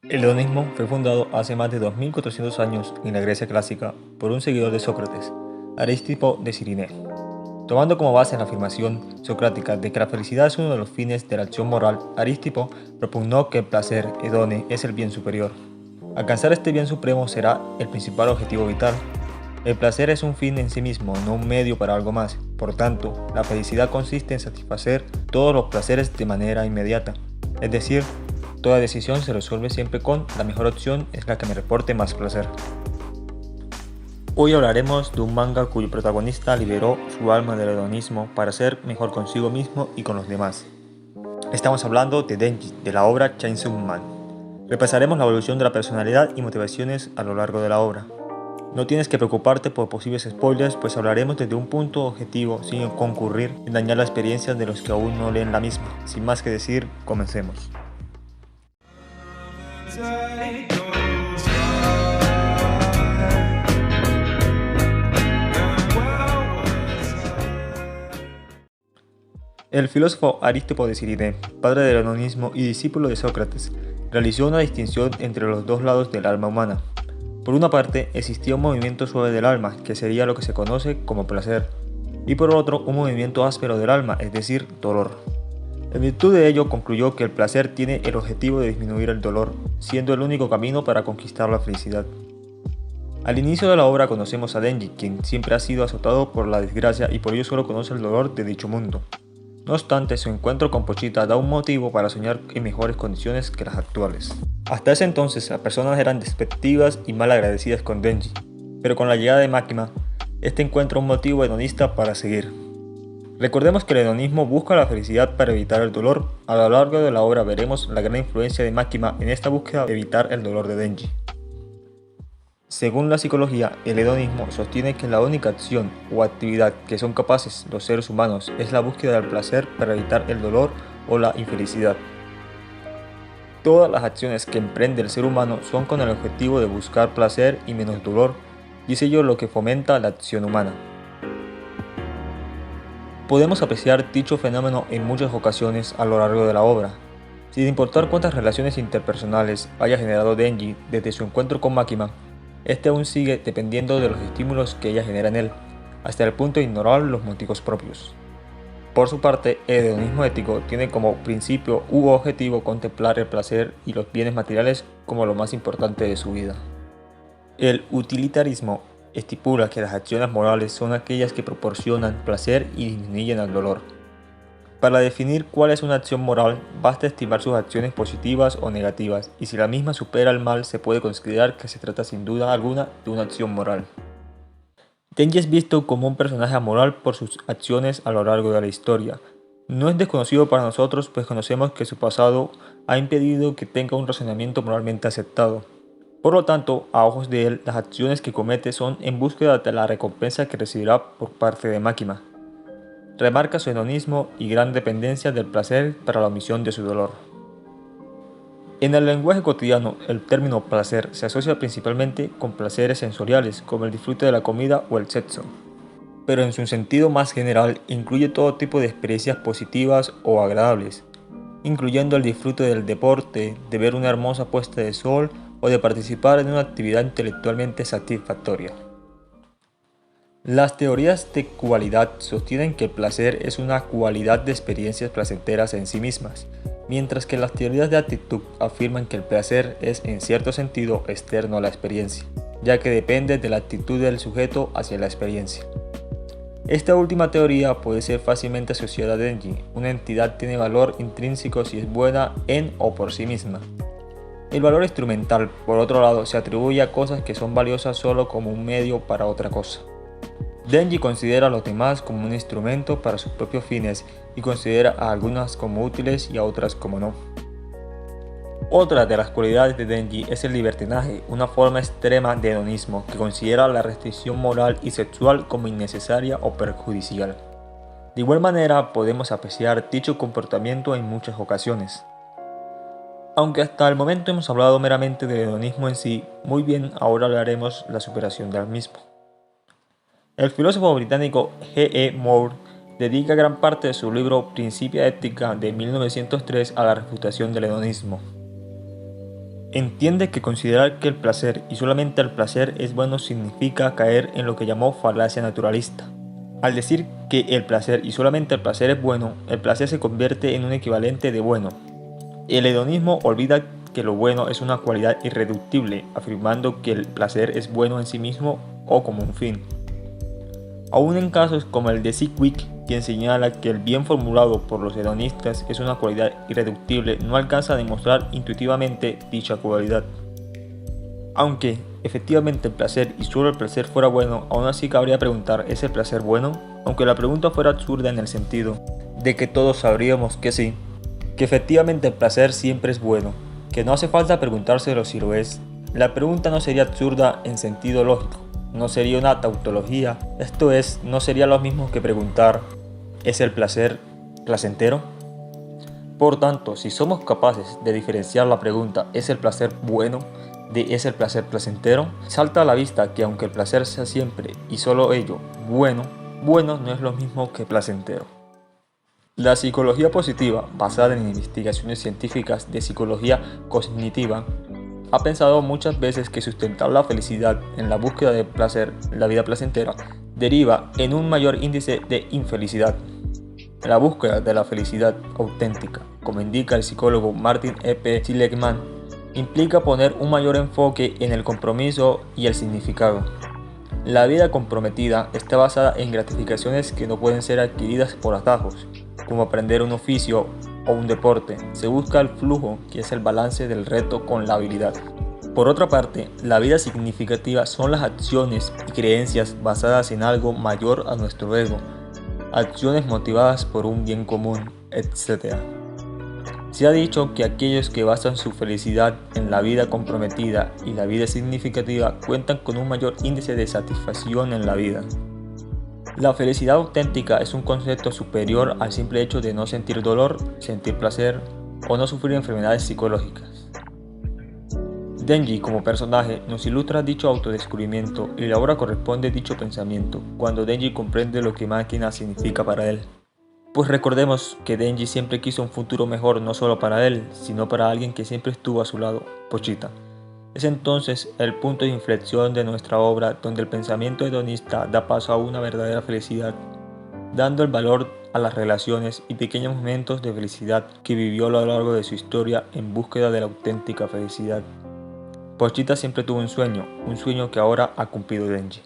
El hedonismo fue fundado hace más de 2400 años en la Grecia clásica por un seguidor de Sócrates, Arístipo de Cirene. Tomando como base la afirmación socrática de que la felicidad es uno de los fines de la acción moral, Arístipo propugnó que el placer hedone es el bien superior. Alcanzar este bien supremo será el principal objetivo vital. El placer es un fin en sí mismo, no un medio para algo más. Por tanto, la felicidad consiste en satisfacer todos los placeres de manera inmediata. Es decir, toda decisión se resuelve siempre con la mejor opción es la que me reporte más placer. Hoy hablaremos de un manga cuyo protagonista liberó su alma del hedonismo para ser mejor consigo mismo y con los demás. Estamos hablando de Denji, de la obra Chainsaw Man. Repasaremos la evolución de la personalidad y motivaciones a lo largo de la obra. No tienes que preocuparte por posibles spoilers, pues hablaremos desde un punto objetivo sin concurrir en dañar la experiencia de los que aún no leen la misma. Sin más que decir, comencemos. El filósofo Arístipo de Cirene, padre del hedonismo y discípulo de Sócrates, realizó una distinción entre los dos lados del alma humana. Por una parte, existía un movimiento suave del alma, que sería lo que se conoce como placer, y por otro, un movimiento áspero del alma, es decir, dolor. En virtud de ello, concluyó que el placer tiene el objetivo de disminuir el dolor, siendo el único camino para conquistar la felicidad. Al inicio de la obra conocemos a Denji, quien siempre ha sido azotado por la desgracia y por ello solo conoce el dolor de dicho mundo. No obstante, su encuentro con Pochita da un motivo para soñar en mejores condiciones que las actuales. Hasta ese entonces, las personas eran despectivas y mal agradecidas con Denji, pero con la llegada de Makima, este encuentra un motivo hedonista para seguir. Recordemos que el hedonismo busca la felicidad para evitar el dolor. A lo largo de la obra veremos la gran influencia de Makima en esta búsqueda de evitar el dolor de Denji. Según la psicología, el hedonismo sostiene que la única acción o actividad que son capaces los seres humanos es la búsqueda del placer para evitar el dolor o la infelicidad. Todas las acciones que emprende el ser humano son con el objetivo de buscar placer y menos dolor, y es ello lo que fomenta la acción humana. Podemos apreciar dicho fenómeno en muchas ocasiones a lo largo de la obra. Sin importar cuántas relaciones interpersonales haya generado Denji desde su encuentro con Makima, este aún sigue dependiendo de los estímulos que ella genera en él, hasta el punto de ignorar los motivos propios. Por su parte, el hedonismo ético tiene como principio u objetivo contemplar el placer y los bienes materiales como lo más importante de su vida. El utilitarismo estipula que las acciones morales son aquellas que proporcionan placer y disminuyen el dolor. Para definir cuál es una acción moral, basta estimar sus acciones positivas o negativas, y si la misma supera el mal, se puede considerar que se trata sin duda alguna de una acción moral. Denji es visto como un personaje amoral por sus acciones a lo largo de la historia. No es desconocido para nosotros, pues conocemos que su pasado ha impedido que tenga un razonamiento moralmente aceptado. Por lo tanto, a ojos de él, las acciones que comete son en búsqueda de la recompensa que recibirá por parte de Makima. Remarca su hedonismo y gran dependencia del placer para la omisión de su dolor. En el lenguaje cotidiano, el término placer se asocia principalmente con placeres sensoriales, como el disfrute de la comida o el sexo, pero en su sentido más general incluye todo tipo de experiencias positivas o agradables, incluyendo el disfrute del deporte, de ver una hermosa puesta de sol o de participar en una actividad intelectualmente satisfactoria. Las teorías de cualidad sostienen que el placer es una cualidad de experiencias placenteras en sí mismas, mientras que las teorías de actitud afirman que el placer es en cierto sentido externo a la experiencia, ya que depende de la actitud del sujeto hacia la experiencia. Esta última teoría puede ser fácilmente asociada a Denji. Una entidad tiene valor intrínseco si es buena en o por sí misma. El valor instrumental, por otro lado, se atribuye a cosas que son valiosas solo como un medio para otra cosa. Denji considera a los demás como un instrumento para sus propios fines y considera a algunas como útiles y a otras como no. Otra de las cualidades de Denji es el libertinaje, una forma extrema de hedonismo que considera la restricción moral y sexual como innecesaria o perjudicial. De igual manera, podemos apreciar dicho comportamiento en muchas ocasiones. Aunque hasta el momento hemos hablado meramente del hedonismo en sí, muy bien, ahora hablaremos de la superación del mismo. El filósofo británico G. E. Moore dedica gran parte de su libro Principia Ética de 1903 a la refutación del hedonismo. Entiende que considerar que el placer y solamente el placer es bueno significa caer en lo que llamó falacia naturalista. Al decir que el placer y solamente el placer es bueno, el placer se convierte en un equivalente de bueno. El hedonismo olvida que lo bueno es una cualidad irreductible, afirmando que el placer es bueno en sí mismo o como un fin. Aún en casos como el de Sidgwick, quien señala que el bien formulado por los hedonistas es una cualidad irreductible, no alcanza a demostrar intuitivamente dicha cualidad. Aunque efectivamente el placer y solo el placer fuera bueno, aún así cabría preguntar, ¿es el placer bueno? Aunque la pregunta fuera absurda en el sentido de que todos sabríamos que sí, que efectivamente el placer siempre es bueno, que no hace falta preguntárselo si lo es. La pregunta no sería absurda en sentido lógico, no sería una tautología, esto es, no sería lo mismo que preguntar, ¿es el placer placentero? Por tanto, si somos capaces de diferenciar la pregunta ¿es el placer bueno? De ¿es el placer placentero? Salta a la vista que aunque el placer sea siempre y solo ello bueno, bueno no es lo mismo que placentero. La psicología positiva, basada en investigaciones científicas de psicología cognitiva, ha pensado muchas veces que sustentar la felicidad en la búsqueda de placer, la vida placentera, deriva en un mayor índice de infelicidad. La búsqueda de la felicidad auténtica, como indica el psicólogo Martin E.P. Seligman, implica poner un mayor enfoque en el compromiso y el significado. La vida comprometida está basada en gratificaciones que no pueden ser adquiridas por atajos, como aprender un oficio o un deporte. Se busca el flujo, que es el balance del reto con la habilidad. Por otra parte, la vida significativa son las acciones y creencias basadas en algo mayor a nuestro ego, acciones motivadas por un bien común, etc. Se ha dicho que aquellos que basan su felicidad en la vida comprometida y la vida significativa cuentan con un mayor índice de satisfacción en la vida. La felicidad auténtica es un concepto superior al simple hecho de no sentir dolor, sentir placer o no sufrir enfermedades psicológicas. Denji como personaje nos ilustra dicho autodescubrimiento y la obra corresponde a dicho pensamiento, cuando Denji comprende lo que máquina significa para él. Pues recordemos que Denji siempre quiso un futuro mejor no solo para él, sino para alguien que siempre estuvo a su lado, Pochita. Es entonces el punto de inflexión de nuestra obra donde el pensamiento hedonista da paso a una verdadera felicidad, dando el valor a las relaciones y pequeños momentos de felicidad que vivió a lo largo de su historia en búsqueda de la auténtica felicidad. Pochita siempre tuvo un sueño que ahora ha cumplido Denji.